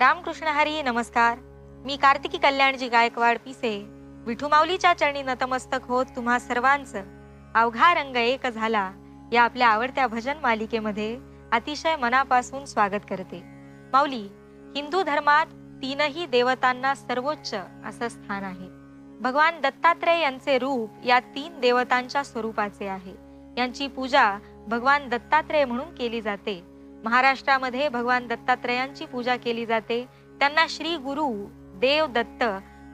रामकृष्ण हरी नमस्कार. मी कार्तिकी कल्याणजी गायकवाड पिसे विठू माऊलीच्या चरणी नतमस्तक होत तुम्हा सर्वांचं अवघा रंग एक झाला या आपल्या आवडत्या भजन मालिकेमध्ये अतिशय मनापासून स्वागत करते. माऊली हिंदू धर्मात तीनही देवतांना सर्वोच्च असं स्थान आहे. भगवान दत्तात्रय यांचे रूप या तीन देवतांच्या स्वरूपाचे आहे. यांची पूजा भगवान दत्तात्रय म्हणून केली जाते. महाराष्ट्रामध्ये भगवान दत्तात्रयांची पूजा केली जाते. त्यांना श्री गुरु देव दत्त,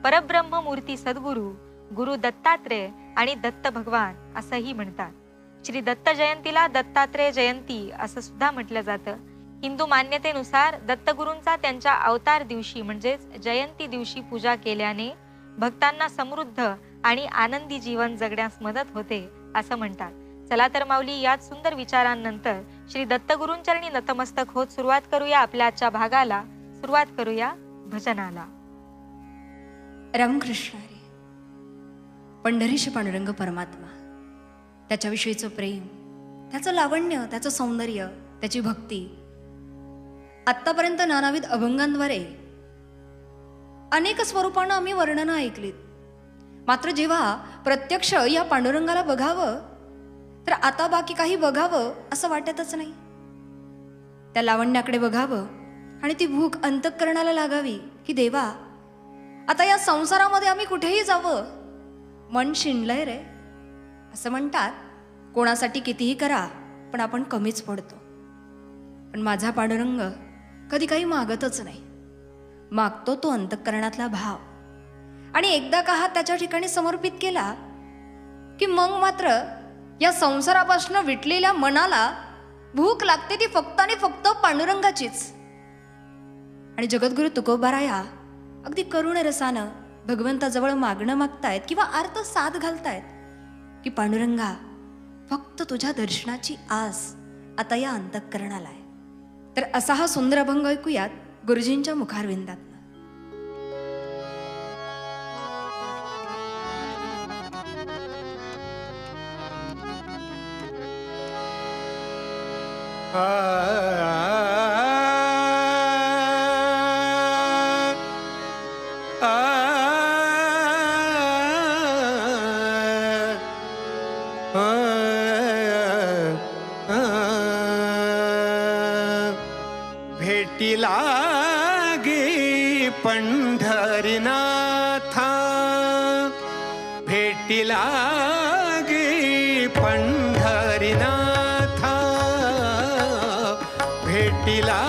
परब्रह्म मूर्ती सद्गुरु, गुरु दत्तात्रय आणि दत्त भगवान असंही म्हणतात. श्री दत्त जयंतीला दत्तात्रय जयंती असं सुद्धा म्हटलं जातं. हिंदू मान्यतेनुसार दत्तगुरूंचा त्यांच्या अवतार दिवशी म्हणजेच जयंती दिवशी पूजा केल्याने भक्तांना समृद्ध आणि आनंदी जीवन जगण्यास मदत होते असं म्हणतात. चला तर माऊली याच सुंदर विचारांनंतर श्री दत्तगुरूंचरणी नतमस्तक होत सुरुवात करूया आपल्या आजच्या भागाला. सुरुवात करूया भजनाला. रामकृष्ण हरी. पंढरीशी पांडुरंग परमात्मा, त्याच्याविषयीचं प्रेम, त्याचं लावण्य, त्याचं सौंदर्य, त्याची भक्ती आत्तापर्यंत नानाविध अभंगांद्वारे अनेक स्वरूपानं आम्ही वर्णनं ऐकलीत. मात्र जेव्हा प्रत्यक्ष या पांडुरंगाला बघावं तर आता बाकी काही बघावं असं वाटतच नाही. त्या लावण्याकडे बघावं आणि ती भूक अंतःकरणाला लागावी की देवा आता या संसारामध्ये आम्ही कुठेही जावं, मन शिणलंय रे असं म्हणतात. कोणासाठी कितीही करा पण आपण कमीच पडतो. पण माझा पांडुरंग कधी काही मागतच नाही. मागतो तो अंतःकरणातला भाव, आणि एकदा का हात त्याच्या ठिकाणी समर्पित केला की मग मात्र या संसारापासून विटलेल्या मनाला भूक लागते ती फक्त आणि फक्त पांडुरंगाचीच. आणि जगद्गुरु तुकोबाराया अगदी करुण रसानं भगवंताजवळ मागणं मागतायत किंवा अर्थ साथ घालतायत की पांडुरंगा फक्त तुझ्या दर्शनाची आस आता या अंतःकरणाला आहे. तर असा हा सुंदर अभंग ऐकूयात गुरुजींच्या मुखारविंदात. भेटीला गे पंढरीनाथा, भेटीला गे पंढरीनाथा, भेटीला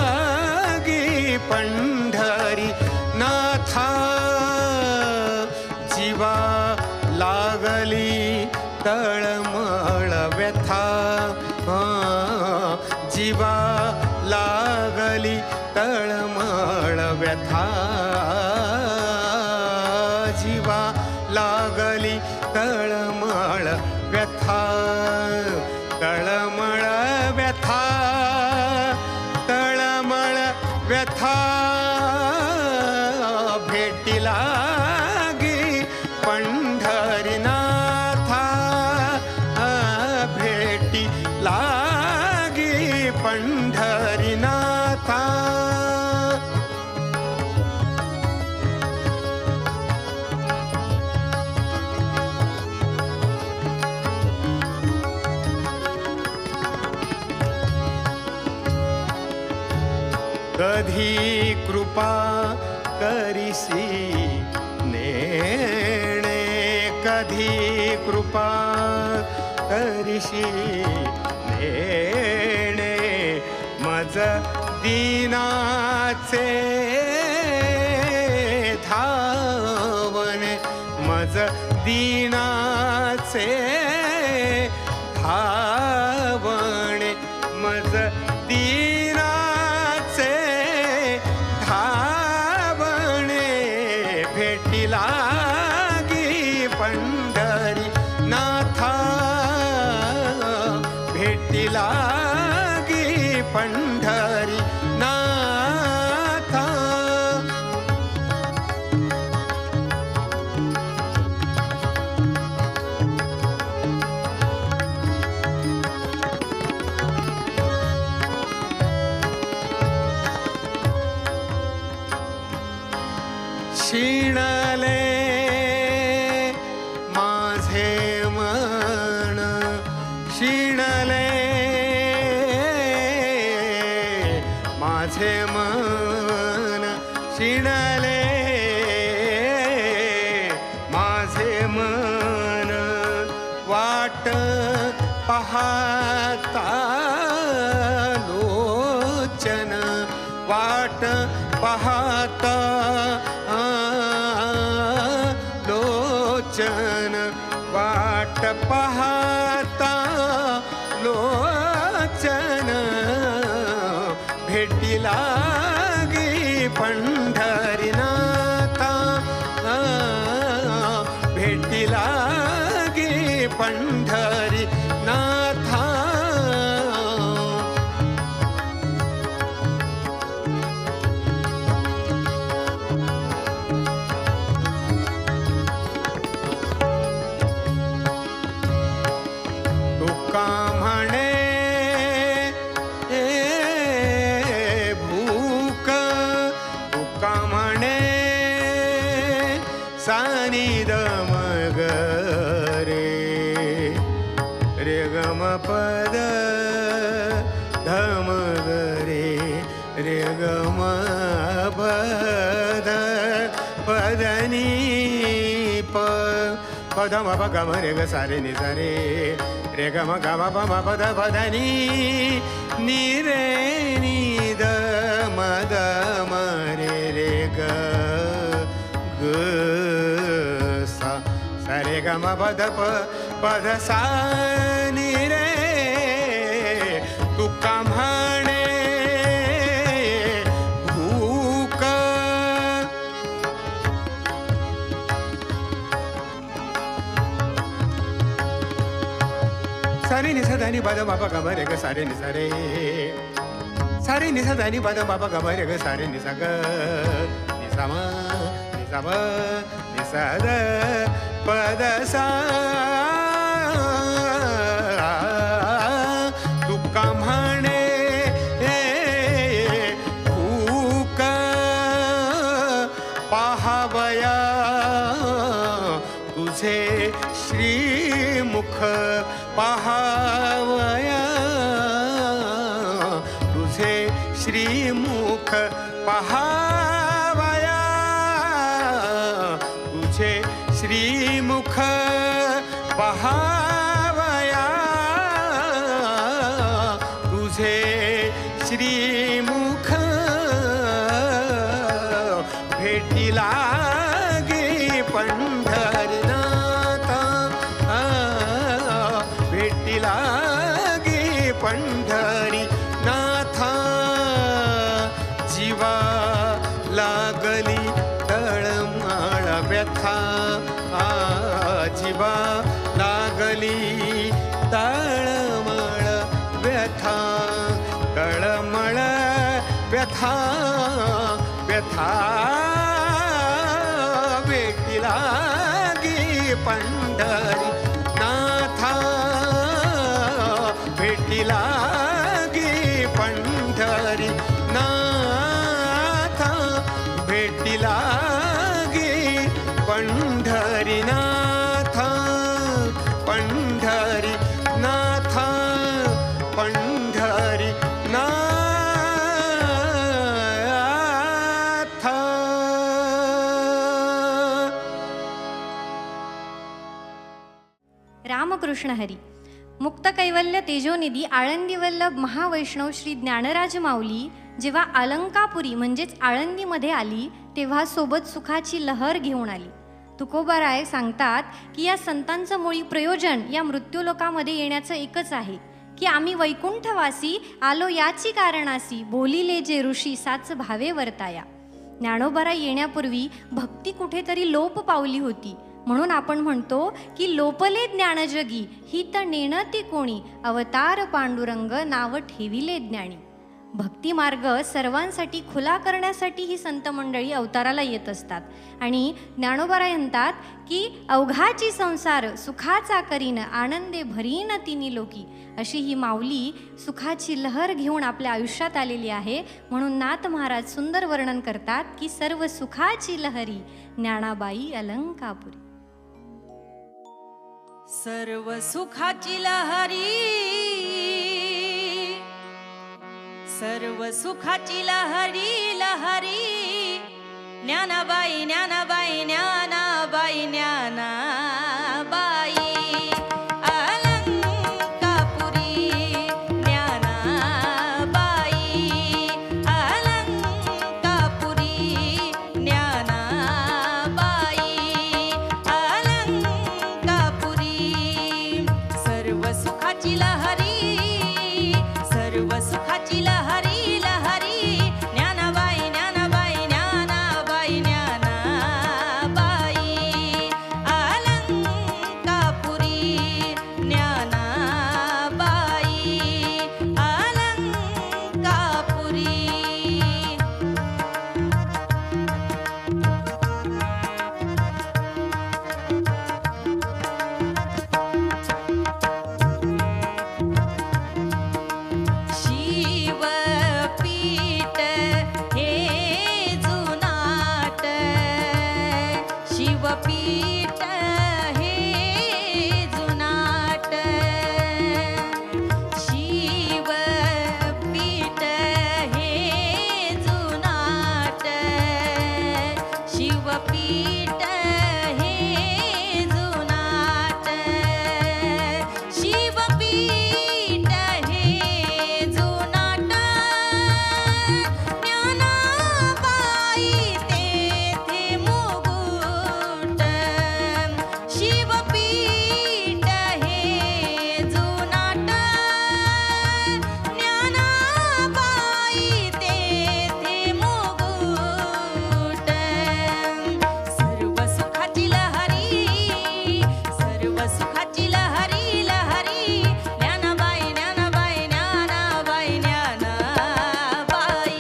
गे पंढरीनाथा. जीवा लागली तळमळ व्यथा, जीवा लागली तळमळ व्यथा, जीवा लागली तळमळ व्यथा, तळमळ व्यथा, तळमळ व्यथा. भेटीला गे पंढरीनाथा, भेटीला गे पंढरीनाथा. कधी कृपा करिसी नेणे, कधी कृपा करिसी नेणे, मज दीनाचे धावणे, मज दीनाचे धावणे, मज दीनाचे धावणे. भेटीला गे पंढरीनाथा, भेटीला गे पंढरीनाथा. शिणले माझे मन शिणले माझे मन शिणले माझे मन वाट पाहता लोचन वाट पाहता लोचन वाट पाहता लोचन भेटीला गे पंढरीनाथा भेटीला गे पंढरीनाथा तुका म्हणे भूक तुका म्हणे सानिद मग रे रे गम पद धम रे रे गम पद पदनी पद म प ग म रे ग सा रे नि सा रे रे ग म ग म प म पद पदनी नि रे नि द म द म रे रे ग ग सा सा रे ग म पद प पद सा नि रे तुका म्हणे भूक सारे नि सा नी पद बाबा ग म रे ग सारे नि सा रे सारे नि सा नी पद बाबा ग म रे ग सारे नि सा ग नि सा म नि सा ब नि सा द पद सा तुका म्हणे भूक पाहावया तुझे श्रीमुख पाहावया तुझे श्रीमुख पाहावया तुझे श्रीमुख पाहावया तुझे श्रीमुख भेटीला गे पंढरीनाथा भेटीला गे पंढरीनाथा जीवा लागली तळमळ व्यथा जीवा लागली तळमळ व्यथा तळमळ व्यथा व्यथा भेटीला गे पंढरीनाथा भेटीला गे पंढरीनाथा भेटीला गे पंढरीनाथा पंढरीनाथा पंढरीनाथा. रामकृष्ण हरी. मुक्त कैवल्य तेजोनिधी आळंदी वल्लभ महावैष्णव श्री ज्ञानराज माऊली जेव्हा अलंकापुरी म्हणजेच आळंदीमध्ये आली तेव्हा सोबत सुखाची लहर घेऊन आली. तुकोबाराय सांगतात की या संतांचं मुळी प्रयोजन या मृत्यूलोकामध्ये येण्याचं एकच आहे की आम्ही वैकुंठवासी आलो याची कारणासी बोलिले जे ऋषी साच भावे वर्ताया. ज्ञानोबाराय येण्यापूर्वी भक्ती कुठेतरी लोप पावली होती म्हणून आपण म्हणतो की लोपले ज्ञानजगी ही तर नेणती कोणी अवतार पांडुरंग नाव ठेविले ज्ञानी. भक्ती मार्ग सर्वांसाठी खुला करण्यासाठी ही संत मंडळी अवताराला येत असतात. आणि ज्ञानोबा म्हणतात की अवघाची संसार सुखाचा करीन, आनंदे भरीन तिनी लोकी. अशी ही माऊली सुखाची लहर घेऊन आपल्या आयुष्यात आलेली आहे. म्हणून नाथ महाराज सुंदर वर्णन करतात की सर्व सुखाची लहरी ज्ञानाबाई अलंकापुरी. सर्व सुखाची लहरी, सर्व सुखाची लहरी लहरी, ज्ञानाबाई ज्ञानाबाई ज्ञानाबाई ज्ञानाबाई अलंकापुरी, ज्ञानाबाई अलंकापुरी, ज्ञानाबाई अलंकापुरी. सर्व सुखाची लहरी, सर्व सुखाची लहरी लहरी, ज्ञानाबाई ज्ञानाबाई ज्ञानाबाई ज्ञानाबाई अलंकापुरी, ज्ञानाबाई अलंकापुरी. शिवपीठ हे जुनाट, शिवपीठ हे जुनाट, शिवपीठ हे जुनाट, शिवपीठ हे जुनाट, शिवपीठ हे जुनाट, ज्ञानाबाई तेथे मुकुट. शिवपीठ हे जुनाट, ज्ञानाबाई तेथे मुकुट. सर्व सुखाची लहरी, सर्व सुखाची लहरी लहरी, ज्ञानाबाई ज्ञानाबाई ज्ञानाबाई ज्ञानाबाई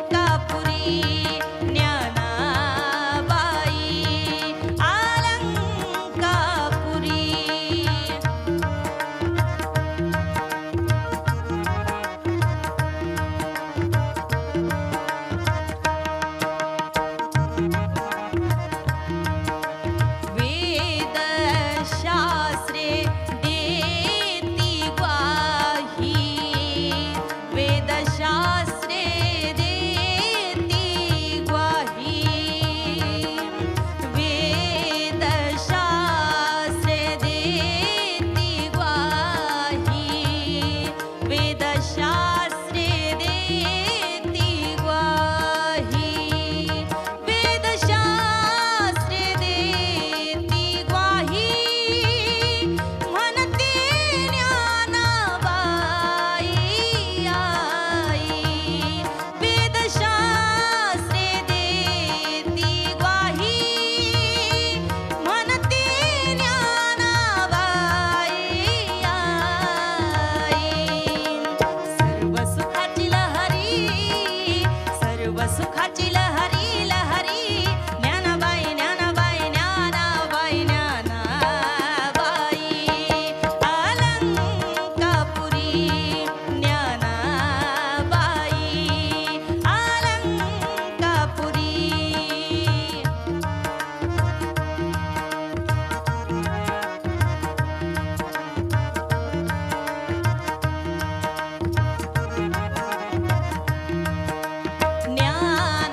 अलंकापुरी, ज्ञानाबाई अलंकापुरी. वेदशास्त्रे देती ग्वाही, वेदशास्त्रे देती ग्वाही, वेदशास्त्रे देती ग्वाही, वेदशास्त्रे देती ग्वाही, वेदशास्त्रे देती ग्वाही, म्हणते ज्ञानाबाई आई. वेदशास्त्रे देती ग्वाही, म्हणते ज्ञानाबाई आई. सर्व सुखाची लहरी, सर्व सुखाची लहरी लहरी, ज्ञानाबाई ज्ञानाबाई ज्ञानाबाई ज्ञानाबाई अलंकापुरी, ज्ञानाबाई अलंकापुरी. ज्ञान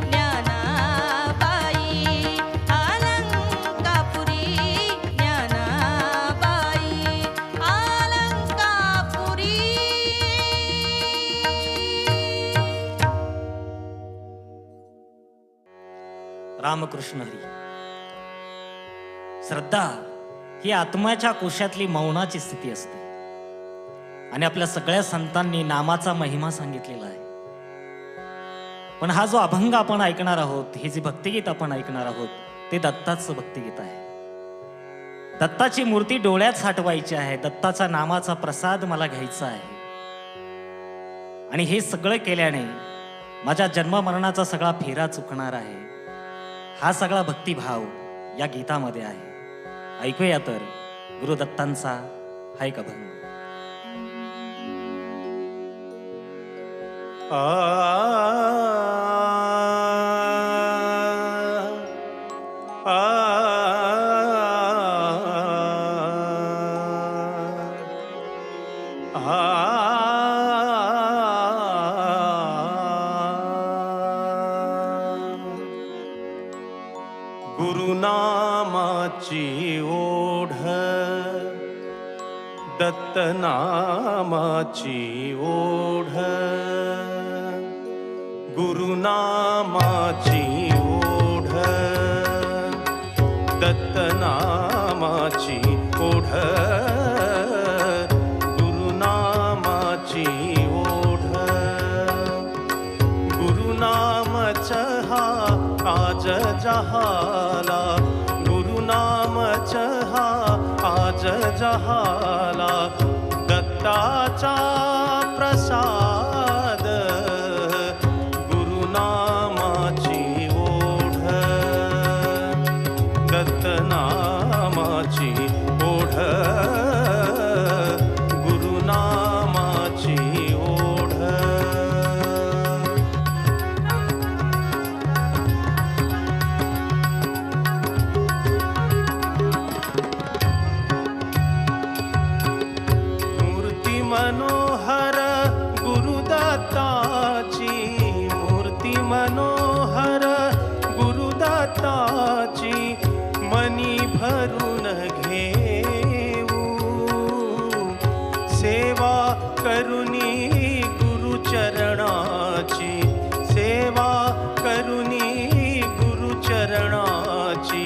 ज्ञानाबाई अलंकापुरी ज्ञानाबाई अलंकापुरी. रामकृष्ण हरी. श्रद्धा ही आत्म्याच्या कोशातली मौनाची स्थिती असते आणि आपल्या सगळ्या संतांनी नामाचा महिमा सांगितलेला आहे. पण हा जो अभंग आपण ऐकणार आहोत, हे जे भक्तिगीत आपण ऐकणार आहोत, ते दत्ताचं भक्तिगीत आहे. दत्ताची मूर्ती डोळ्यात साठवायची आहे. दत्ताचा नामाचा प्रसाद मला घ्यायचा आहे. आणि हे सगळं केल्याने माझ्या जन्ममरणाचा सगळा फेरा चुकणार आहे. हा सगळा भक्तिभाव या गीतामध्ये आहे. ऐकूया तर गुरुदत्तांचा हा एक अभंग. आ आ गुरुनामाची ओढ दत्तनामाची ओढ गुरुनामाची ओढ दत्तनामाची ओढ गुरुनामाची ओढ गुरुनाम चहा आज जहाला गुरुनाम चहा आज जहाला दत्ताचा प्रसाद गुरुनामाची ओढ दत्तनामाची ओढ गुरुनामाची ओढ. मूर्ती मनोहर गुरुदत्ताची मूर्ती मनोहर गुरुदत्ताची मनी भरून घेऊ सेवा करुणी गुरुचरणाची सेवा करुणी गुरुचरणाची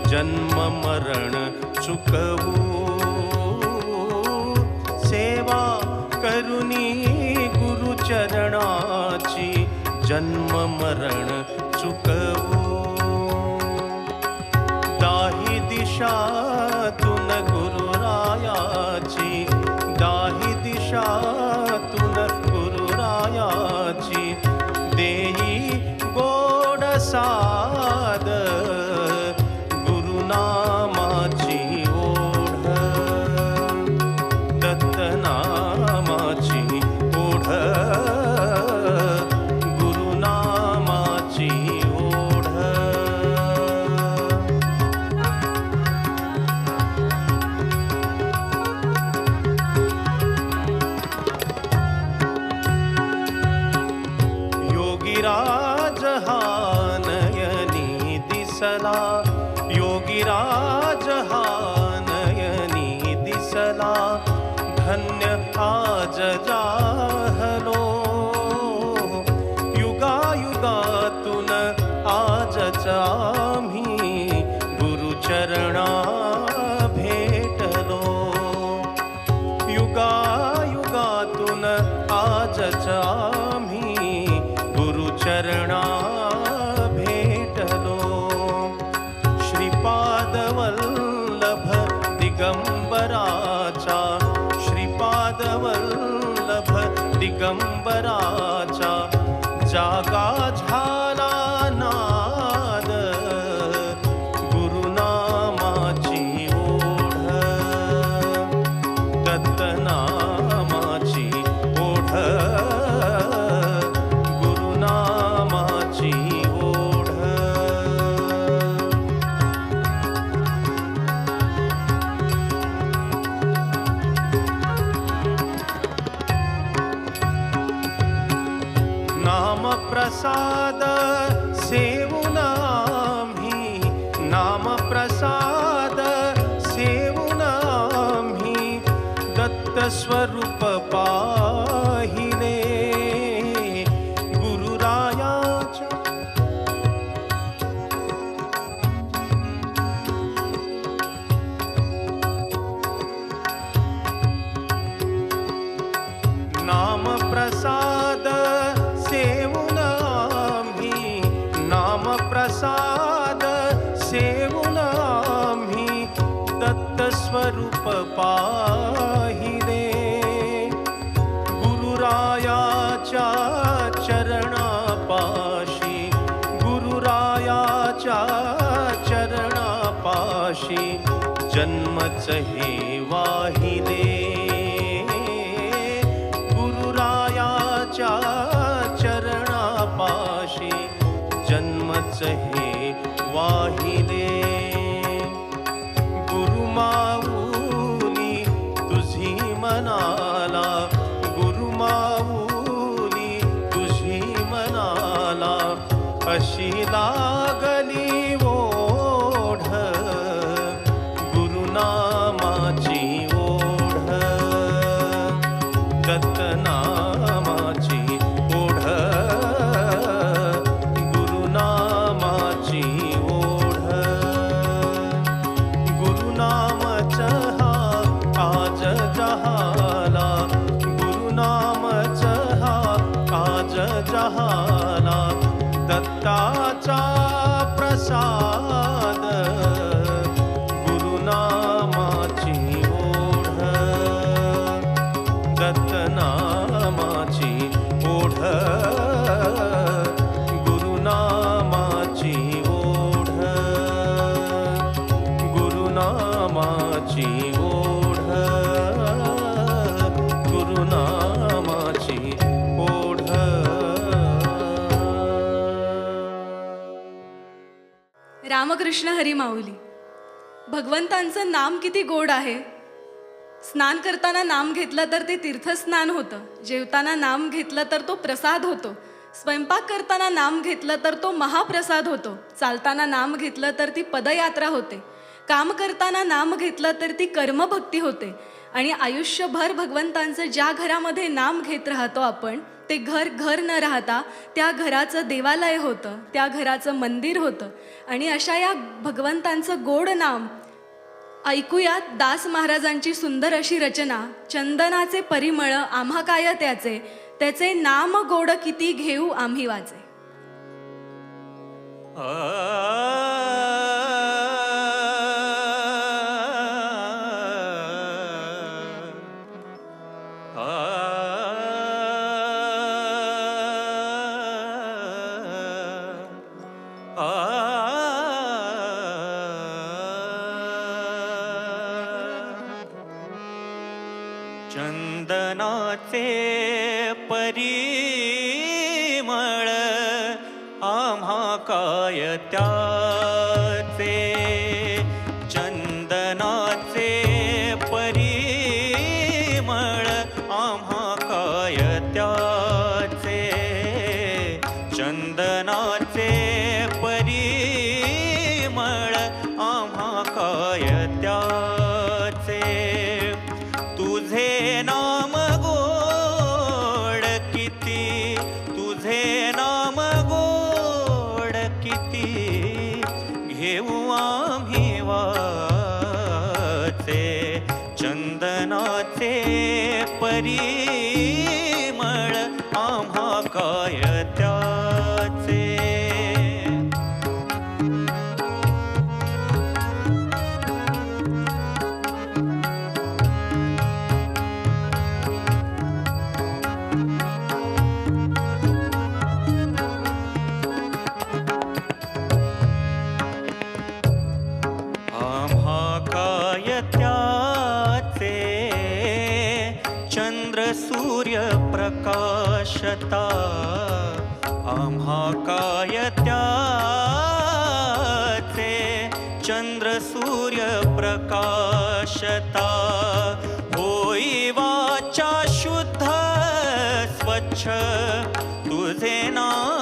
जन्म मरण चुकवू सेवा करुणी गुरुचरणाची जन्म मरण चुकवू. दाही दिशातून गुरुरायाची दाही दिशातून गुरुरायाची देई गोड साद गुरुनामाची ओढ दत्तनामाची ओढ गुरुनामाची ओढ. योगीराज हा नयनी दिसला योगीराज हा नयनी दिसला धन्य आज जाहलो युगायुगातून आजच आम्ही गुरुचरणा भेटलो युगायुगातून आजच आम्ही गुरुचरणा भेटलो. श्रीपाद वल्लभ दिगंबराचा श्रीपाद वल्लभ दिगंबराचा जागा झाला नाद गुरुनामाची ओढ दत्तनामाची ओढ गुरुनामाची ओढ. नामा नामप्रसाद सेवून आम्ही, नामप्रसाद सेवून आम्ही दत्त स्वरूप पाहिले गुरुरायाच्या. नामप्रसाद सेवून आम्ही, नामप्रसाद सेवून आम्ही दत्त स्वरूप पाहिले गुरुरायाच्या चरणापाशी, गुरुरायाच्या चरणापाशी जन्मच हे वाहिले गुरुरायाच्या चरणापाशी जन्मच हे वाहिले गुरुमाऊली तुझी मनाला, गुरुमाऊली तुझी मनाला अशी लागली ओढ गुरुनामाची ओढ दत्तनामाची ओढ गुरुनामाची ओढ गुरुनामच हा आज जहाला, गुरुनामच हा आज जहाला दत्ताचा प्रसाद गुरुनामाची ओढ दत्तनामाची ओढ गुरुनामाची ओढ गुरुनामाची ओढ गुरुनामाची ओढ. रामकृष्ण हरी माऊली. भगवंतांचं नाम किती गोड आहे. स्नान करताना नाम घेतलं तर ते तीर्थस्नान होतं, जेवताना नाम घेतलं तर तो प्रसाद होतो, स्वयंपाक करताना नाम घेतलं तर तो महाप्रसाद होतो, चालताना नाम घेतलं तर ती पदयात्रा होते, काम करताना नाम घेतलं तर ती कर्मभक्ती होते. आणि आयुष्यभर भगवंतांचं ज्या घरामध्ये नाम घेत राहतो आपण, ते घर घर न राहता त्या घराचं देवालय होतं, त्या घराचं मंदिर होतं. आणि अशा या भगवंतांचं गोड नाम ऐकूयात दास महाराजांची सुंदर अशी रचना. चंदनाचे परिमळ आम्हा काय त्याचे, त्याचे नाम गोड किती घेऊ आम्ही वाचे. चंदनाचे परिमळ आम्हा काय त्याचे, चंदनाचे परिमळ आम्हा काय त्याचे, चंदनाचे परिमळ आम्हा काय त्याचे. तुझे नाम गोड किती, तुझे नाम गोड किती घेऊ आम्ही वाचे, चंदनाचे परिमळ आम्हा काय त्याचे. चंद्र सूर्य प्रकाशता आम्हा काय त्याचे, चंद्र सूर्य प्रकाशता. होई वाचा शुद्ध स्वच्छ तुझे नाम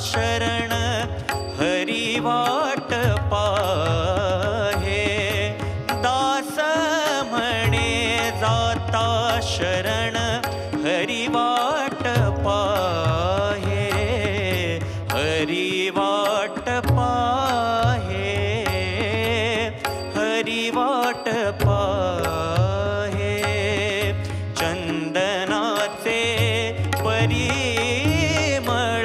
शरण हरी वाट पाहे दास म्हणे जाता शरण हरी वाट पाहे हरी वाट पाहे हरी वाट पाहे चंदनाचे परिमळ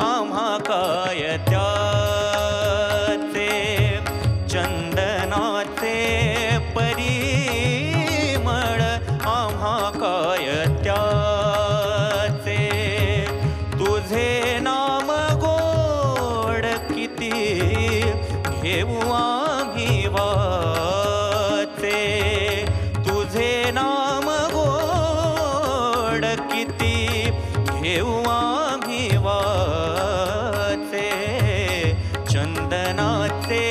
आम्हा काय त्याचे चंदनाचे परिमळ आम्हा काय त्याचे तुझे नाम गोड किती घेऊ आम्ही वाचे तुझे नाम गोड किती घेऊ आम्ही वाचे चंदनाचे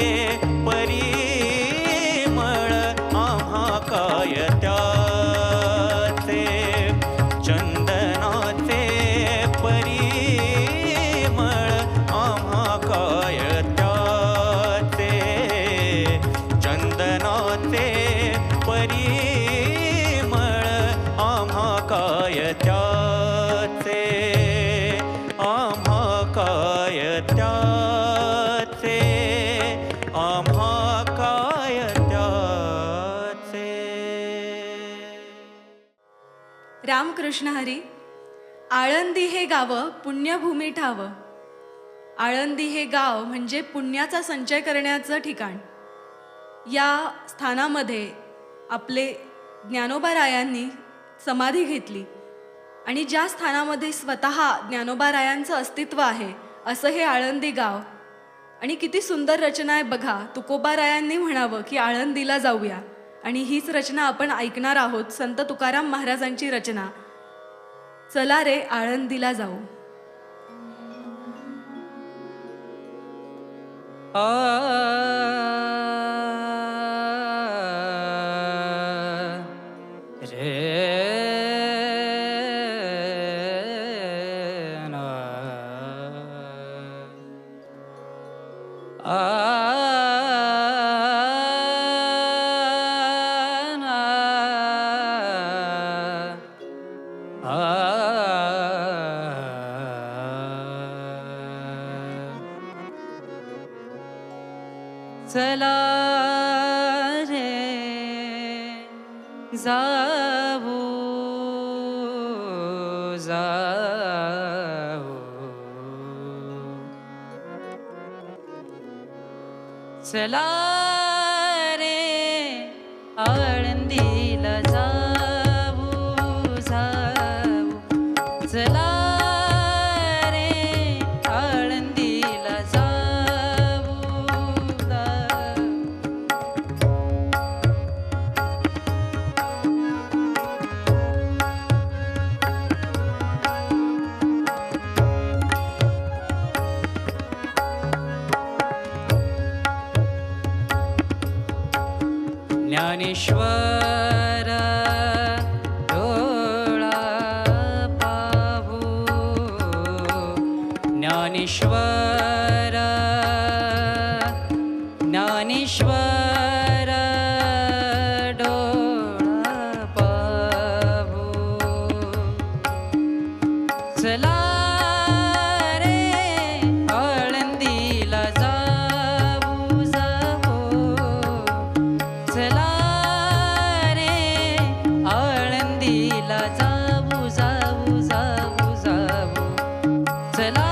परिमळ आम्हा काय त्याचे चंदनाचे परिमळ आम्हा काय त्याचे चंदनाचे परिमळ आम्हा काय त्याचे आम्हा काय त्याचे आम्हा काय त्याचे रामकृष्ण हरी. आळंदी हे गाव पुण्यभूमी ठाव. आळंदी हे गाव म्हणजे पुण्याचा संचय करण्याचं ठिकाण. या स्थानामध्ये आपले ज्ञानोबा रायांनी समाधी घेतली आणि ज्या स्थानामध्ये स्वतः ज्ञानोबा रायांचं अस्तित्व आहे असं हे आळंदी गाव. आणि किती सुंदर रचना आहे बघा. तुकोबा रायांनी म्हणावं की आळंदीला जाऊया, आणि हीच रचना आपण ऐकणार आहोत. संत तुकाराम महाराजांची रचना. चला रे आळंदीला जाऊ. चला रे जाऊ जाऊ चला रे आळंदीला जाऊ जाऊ चला रे आळंदीला जाऊ जाऊ ज्ञानेश्वर डोळा पाहू ज्ञानेश्वर ज्ञानेश्वर डोळा पाहू चला रे आळंदीला जाऊ जाऊ चला रे आळंदीला जाऊ जाऊ जाऊ जाऊ चला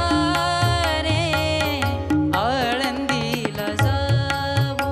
रे आळंदीला जाऊ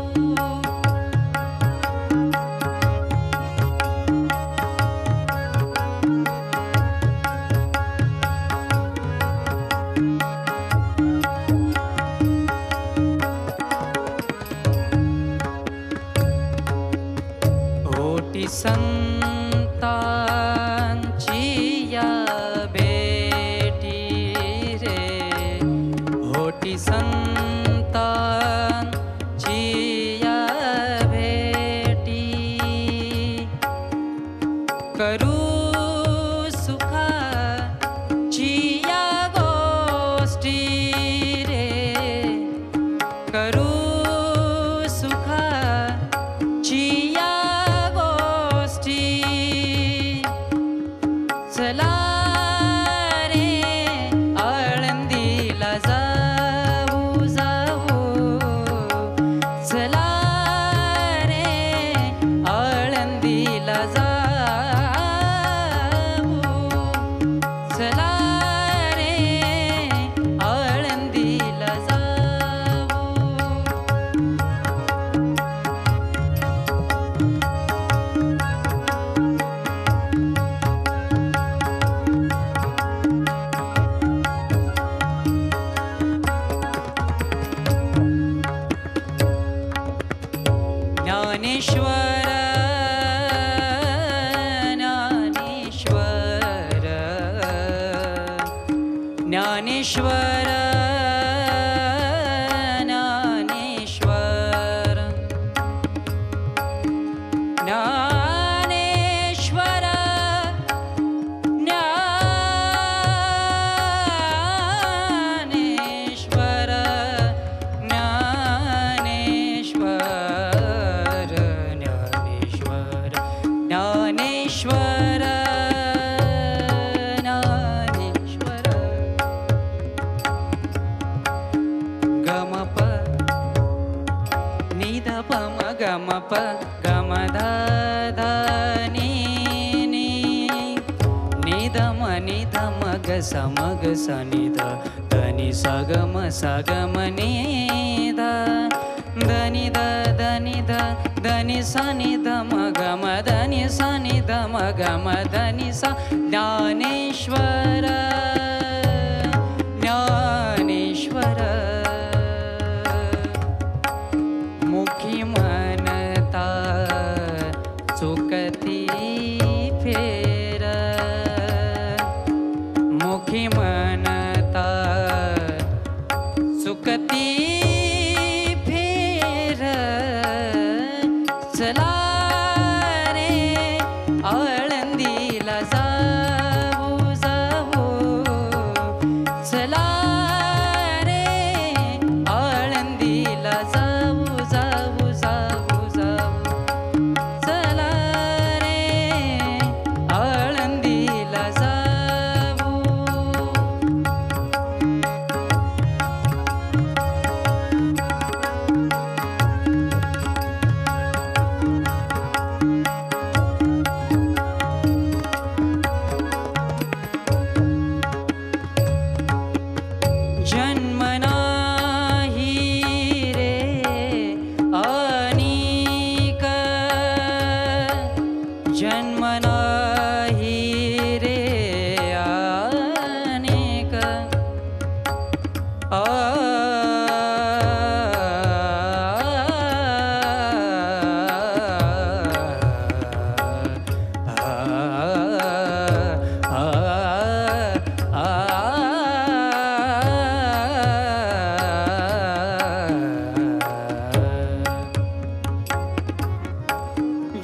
ज्ञानेश्वर ज्ञानेश्वर ज्ञानेश्वर ज्ञानेश्वर ज्ञानेश्वर ज्ञानेश्वर ज्ञानेश्वर ज्ञानेश्वर गमप निध पम गमप गमध नी निधम निधम ग समग सनिध धनि सगम सगम निध धनि ध धनि ध धनि सनि धम गम धनि सनि धम गम धनि स ज्ञानेश्वर ज्ञानेश्वर मुखी म्हणता चुकती फेर मुखी म्हणता चुकती फेर चला रे आळंदीला जाऊ जाऊ चला रे आळंदीला जाऊ जाऊ जाऊ जाऊ चला रे आळंदीला जाऊ जन्म नाही रे अनिक जन्म नाही रे अनेक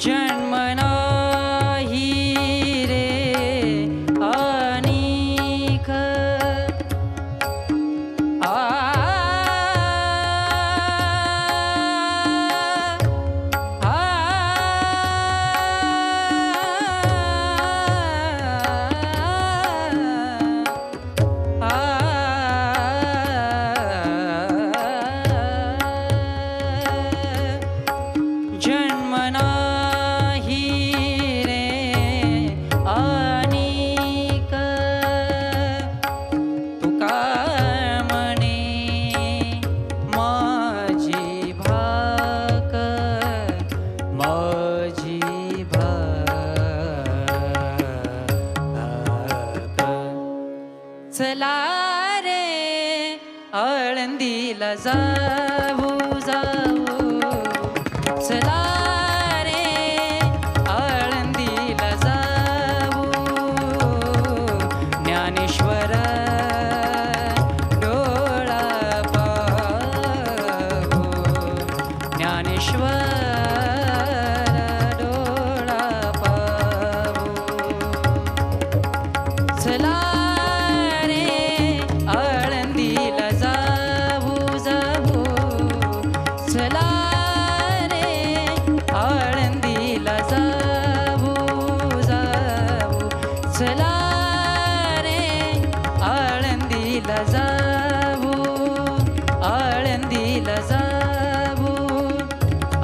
जन्म नाही रे अनिक जन्म नाही रे अनिक तुका म्हणे माझी भाक माझी भाक चला रे आळंदीला जाऊ जाऊ चला रे आळंदीला जाऊ ज्ञानेश्वर डोळा पाहू ज्ञानेश्वर डोळा पाहू चला रे आळंदीला जाऊ जाऊ चला रे आळंदीला जाऊ जाऊ चला रे आळंदीला जाऊ आळंदीला जाऊ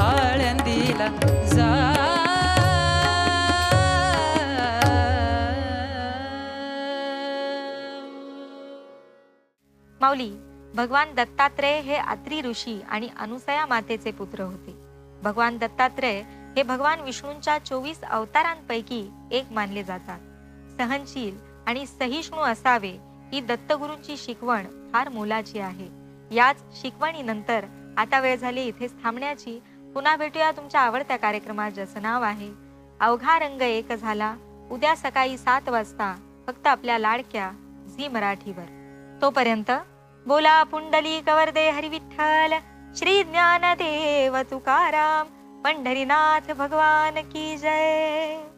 आळंदीला माऊली, भगवान दत्तात्रेय हे अत्री ऋषी आणि अनुसया मातेचे पुत्र होते. भगवान दत्तात्रेय हे भगवान विष्णूंच्या 24 अवतारांपैकी एक मानले जातात. सहनशील आणि सहिष्णू असावे ही दत्तगुरूंची शिकवण फार मोलाची आहे. याच शिकवणीनंतर आता वेळ झाली इथेच थांबण्याची. पुन्हा भेटूया तुमच्या आवडत्या कार्यक्रमात, ज्याचं नाव आहे अवघा रंग एक झाला. उद्या सकाळी 7 वाजता फक्त आपल्या लाडक्या झी मराठीवर. तोपर्यंत बोला पुंडली कवरदे हरी विठ्ठल, श्री ज्ञानदेव तुकाराम, पंढरीनाथ भगवान की जय.